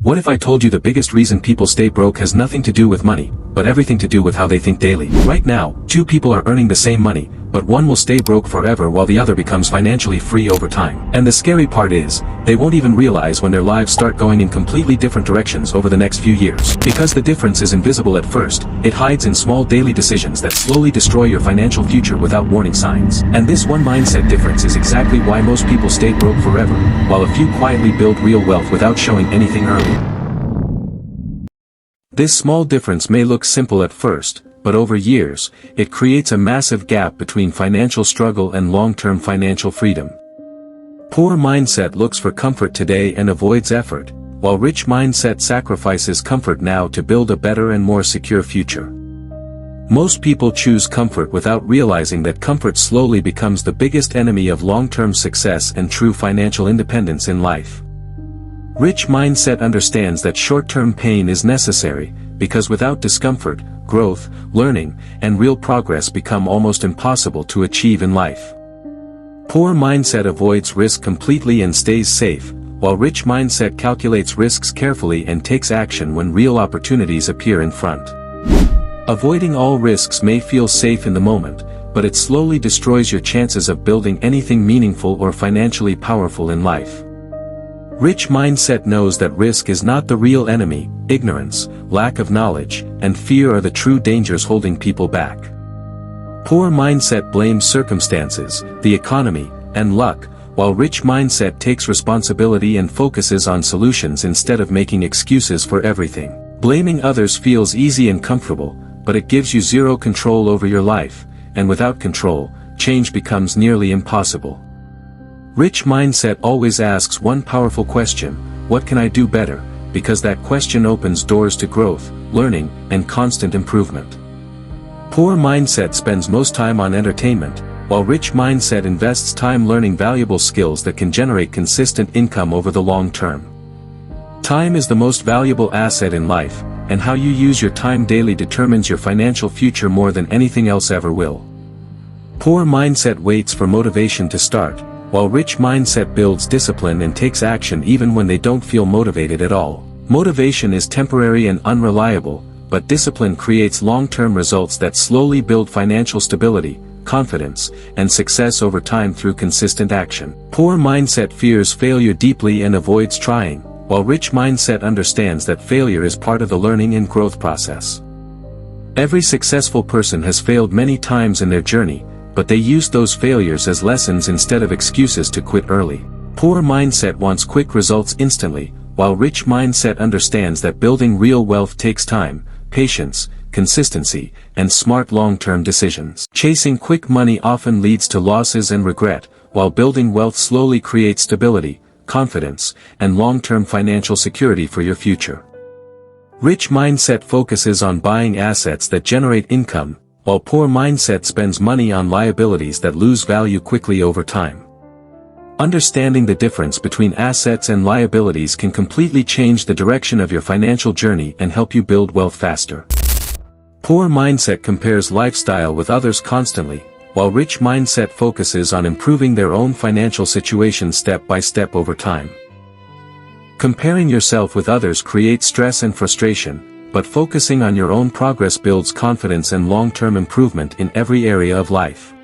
What if I told you the biggest reason people stay broke has nothing to do with money, but everything to do with how they think daily? Right now, two people are earning the same money, but one will stay broke forever while the other becomes financially free over time. And the scary part is, they won't even realize when their lives start going in completely different directions over the next few years. Because the difference is invisible at first, it hides in small daily decisions that slowly destroy your financial future without warning signs. And this one mindset difference is exactly why most people stay broke forever, while a few quietly build real wealth without showing anything early. This small difference may look simple at first, but over years, it creates a massive gap between financial struggle and long-term financial freedom. Poor mindset looks for comfort today and avoids effort, while rich mindset sacrifices comfort now to build a better and more secure future. Most people choose comfort without realizing that comfort slowly becomes the biggest enemy of long-term success and true financial independence in life. Rich mindset understands that short-term pain is necessary, because without discomfort, growth, learning, and real progress become almost impossible to achieve in life. Poor mindset avoids risk completely and stays safe, while rich mindset calculates risks carefully and takes action when real opportunities appear in front. Avoiding all risks may feel safe in the moment, but it slowly destroys your chances of building anything meaningful or financially powerful in life. Rich mindset knows that risk is not the real enemy. Ignorance, lack of knowledge, and fear are the true dangers holding people back. Poor mindset blames circumstances, the economy, and luck, while rich mindset takes responsibility and focuses on solutions instead of making excuses for everything. Blaming others feels easy and comfortable, but it gives you zero control over your life, and without control, change becomes nearly impossible. Rich mindset always asks one powerful question: what can I do better? Because that question opens doors to growth, learning, and constant improvement. Poor mindset spends most time on entertainment, while rich mindset invests time learning valuable skills that can generate consistent income over the long term. Time is the most valuable asset in life, and how you use your time daily determines your financial future more than anything else ever will. Poor mindset waits for motivation to start, while rich mindset builds discipline and takes action even when they don't feel motivated at all. Motivation is temporary and unreliable, but discipline creates long-term results that slowly build financial stability, confidence, and success over time through consistent action. Poor mindset fears failure deeply and avoids trying, while rich mindset understands that failure is part of the learning and growth process. Every successful person has failed many times in their journey, but they used those failures as lessons instead of excuses to quit early. Poor mindset wants quick results instantly, while rich mindset understands that building real wealth takes time, patience, consistency, and smart long-term decisions. Chasing quick money often leads to losses and regret, while building wealth slowly creates stability, confidence, and long-term financial security for your future. Rich mindset focuses on buying assets that generate income, while poor mindset spends money on liabilities that lose value quickly over time. Understanding the difference between assets and liabilities can completely change the direction of your financial journey and help you build wealth faster. Poor mindset compares lifestyle with others constantly, while rich mindset focuses on improving their own financial situation step by step over time. Comparing yourself with others creates stress and frustration, but focusing on your own progress builds confidence and long-term improvement in every area of life.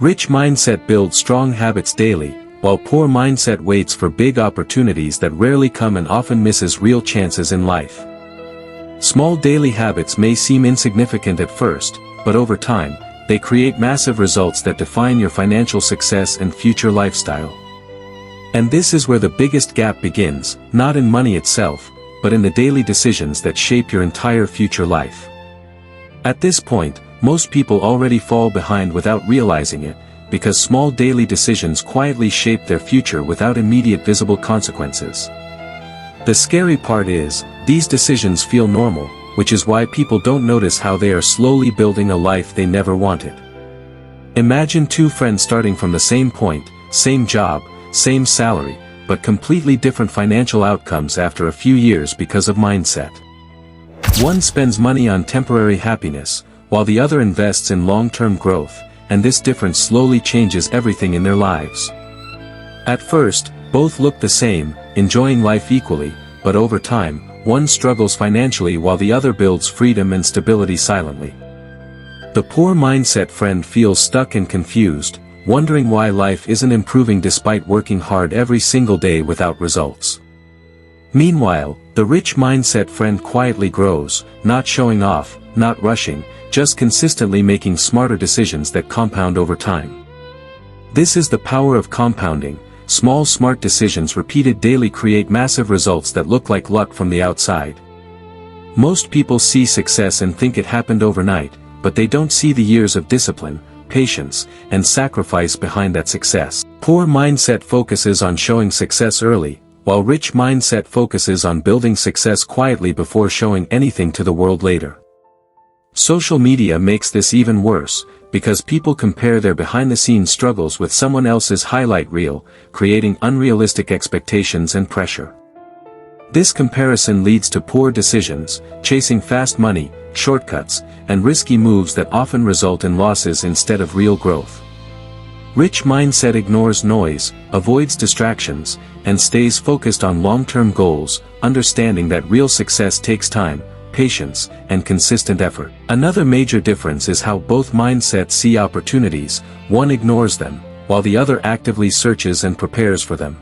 Rich mindset builds strong habits daily, while poor mindset waits for big opportunities that rarely come and often misses real chances in life. Small daily habits may seem insignificant at first, but over time, they create massive results that define your financial success and future lifestyle. And this is where the biggest gap begins, not in money itself, but in the daily decisions that shape your entire future life. At this point, most people already fall behind without realizing it, because small daily decisions quietly shape their future without immediate visible consequences. The scary part is, these decisions feel normal, which is why people don't notice how they are slowly building a life they never wanted. Imagine two friends starting from the same point, same job, same salary, but completely different financial outcomes after a few years because of mindset. One spends money on temporary happiness, while the other invests in long-term growth, and this difference slowly changes everything in their lives. At first, both look the same, enjoying life equally, but over time, one struggles financially while the other builds freedom and stability silently. The poor mindset friend feels stuck and confused, wondering why life isn't improving despite working hard every single day without results. Meanwhile, the rich mindset friend quietly grows, not showing off, not rushing, just consistently making smarter decisions that compound over time. This is the power of compounding. Small smart decisions repeated daily create massive results that look like luck from the outside. Most people see success and think it happened overnight, but they don't see the years of discipline, patience, and sacrifice behind that success. Poor mindset focuses on showing success early, while rich mindset focuses on building success quietly before showing anything to the world later. Social media makes this even worse, because people compare their behind-the-scenes struggles with someone else's highlight reel, creating unrealistic expectations and pressure. This comparison leads to poor decisions, chasing fast money, shortcuts, and risky moves that often result in losses instead of real growth. Rich mindset ignores noise, avoids distractions, and stays focused on long-term goals, understanding that real success takes time, patience, and consistent effort. Another major difference is how both mindsets see opportunities. One ignores them, while the other actively searches and prepares for them.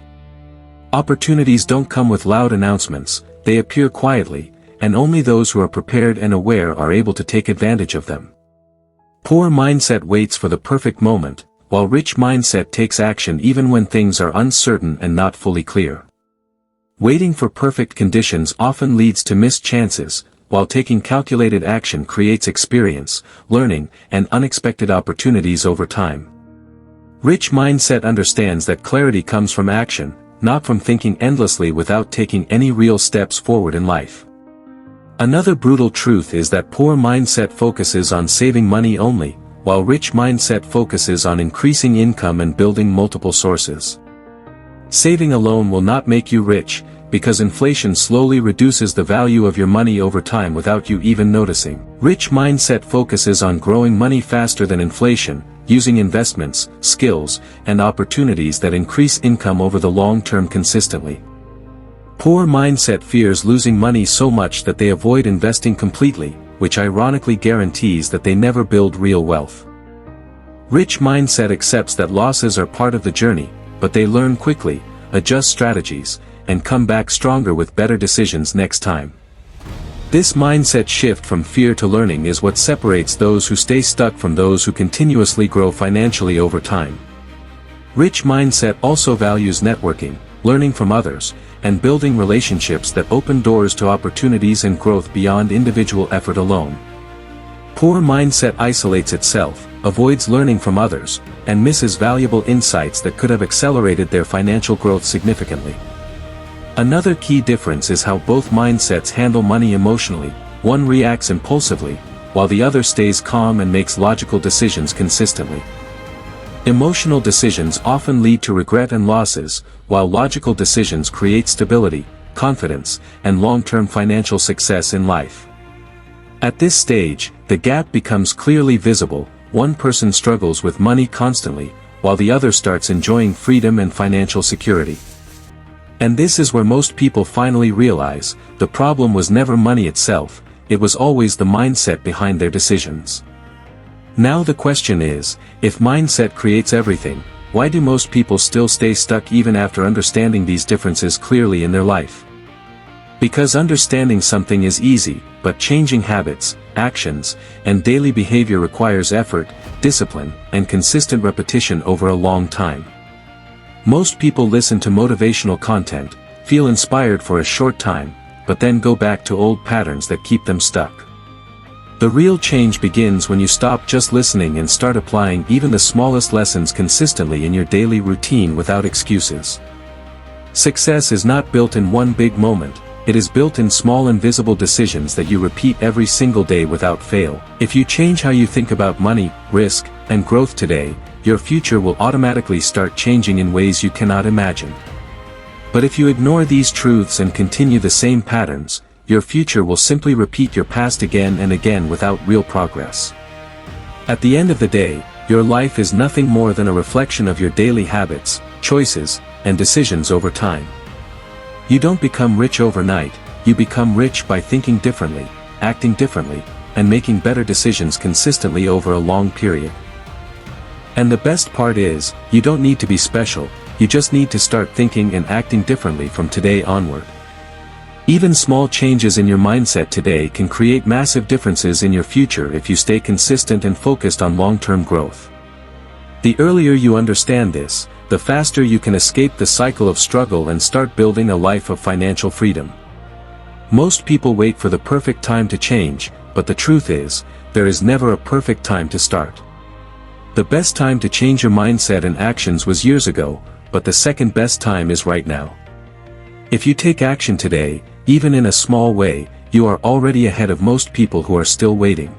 Opportunities don't come with loud announcements, they appear quietly, and only those who are prepared and aware are able to take advantage of them. Poor mindset waits for the perfect moment, while rich mindset takes action even when things are uncertain and not fully clear. Waiting for perfect conditions often leads to missed chances, while taking calculated action creates experience, learning, and unexpected opportunities over time. Rich mindset understands that clarity comes from action, not from thinking endlessly without taking any real steps forward in life. Another brutal truth is that poor mindset focuses on saving money only, while rich mindset focuses on increasing income and building multiple sources. Saving alone will not make you rich, because inflation slowly reduces the value of your money over time without you even noticing. Rich mindset focuses on growing money faster than inflation, using investments, skills, and opportunities that increase income over the long term consistently. Poor mindset fears losing money so much that they avoid investing completely, which ironically guarantees that they never build real wealth. Rich mindset accepts that losses are part of the journey, but they learn quickly, adjust strategies, and come back stronger with better decisions next time. This mindset shift from fear to learning is what separates those who stay stuck from those who continuously grow financially over time. Rich mindset also values networking, learning from others, and building relationships that open doors to opportunities and growth beyond individual effort alone. Poor mindset isolates itself, avoids learning from others, and misses valuable insights that could have accelerated their financial growth significantly. Another key difference is how both mindsets handle money emotionally. One reacts impulsively, while the other stays calm and makes logical decisions consistently. Emotional decisions often lead to regret and losses, while logical decisions create stability, confidence, and long-term financial success in life. At this stage, the gap becomes clearly visible. One person struggles with money constantly, while the other starts enjoying freedom and financial security. And this is where most people finally realize, the problem was never money itself, it was always the mindset behind their decisions. Now the question is, if mindset creates everything, why do most people still stay stuck even after understanding these differences clearly in their life? Because understanding something is easy, but changing habits, actions, and daily behavior requires effort, discipline, and consistent repetition over a long time. Most people listen to motivational content, feel inspired for a short time, but then go back to old patterns that keep them stuck. The real change begins when you stop just listening and start applying even the smallest lessons consistently in your daily routine without excuses. Success is not built in one big moment, it is built in small invisible decisions that you repeat every single day without fail. If you change how you think about money, risk, and growth today, your future will automatically start changing in ways you cannot imagine. But if you ignore these truths and continue the same patterns, your future will simply repeat your past again and again without real progress. At the end of the day, your life is nothing more than a reflection of your daily habits, choices, and decisions over time. You don't become rich overnight, you become rich by thinking differently, acting differently, and making better decisions consistently over a long period. And the best part is, you don't need to be special, you just need to start thinking and acting differently from today onward. Even small changes in your mindset today can create massive differences in your future if you stay consistent and focused on long-term growth. The earlier you understand this, the faster you can escape the cycle of struggle and start building a life of financial freedom. Most people wait for the perfect time to change, but the truth is, there is never a perfect time to start. The best time to change your mindset and actions was years ago, but the second best time is right now. If you take action today, even in a small way, you are already ahead of most people who are still waiting.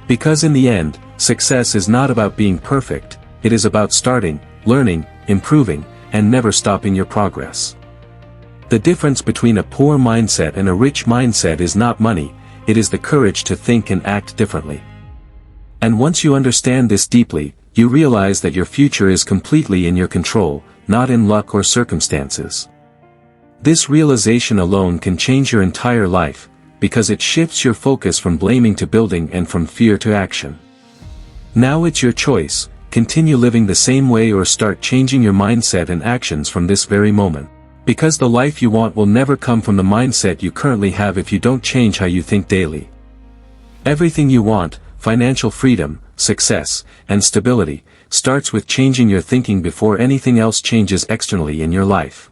Because in the end, success is not about being perfect, it is about starting, learning, improving, and never stopping your progress. The difference between a poor mindset and a rich mindset is not money, it is the courage to think and act differently. And once you understand this deeply, you realize that your future is completely in your control, not in luck or circumstances. This realization alone can change your entire life, because it shifts your focus from blaming to building and from fear to action. Now it's your choice, continue living the same way or start changing your mindset and actions from this very moment. Because the life you want will never come from the mindset you currently have if you don't change how you think daily. Everything you want, financial freedom, success, and stability, starts with changing your thinking before anything else changes externally in your life.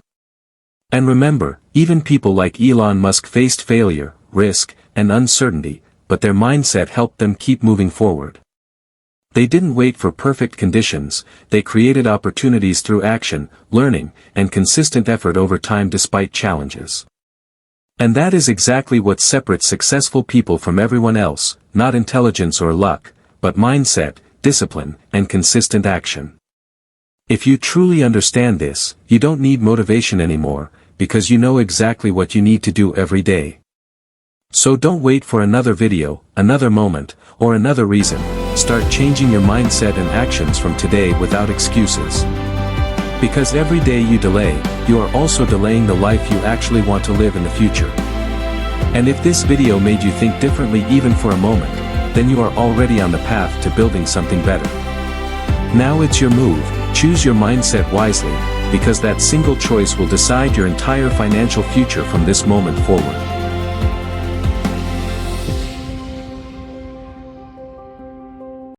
And remember, even people like Elon Musk faced failure, risk, and uncertainty, but their mindset helped them keep moving forward. They didn't wait for perfect conditions, they created opportunities through action, learning, and consistent effort over time despite challenges. And that is exactly what separates successful people from everyone else, not intelligence or luck, but mindset, discipline, and consistent action. If you truly understand this, you don't need motivation anymore, because you know exactly what you need to do every day. So don't wait for another video, another moment, or another reason. Start changing your mindset and actions from today without excuses. Because every day you delay, you are also delaying the life you actually want to live in the future. And if this video made you think differently even for a moment, then you are already on the path to building something better. Now it's your move, choose your mindset wisely, because that single choice will decide your entire financial future from this moment forward.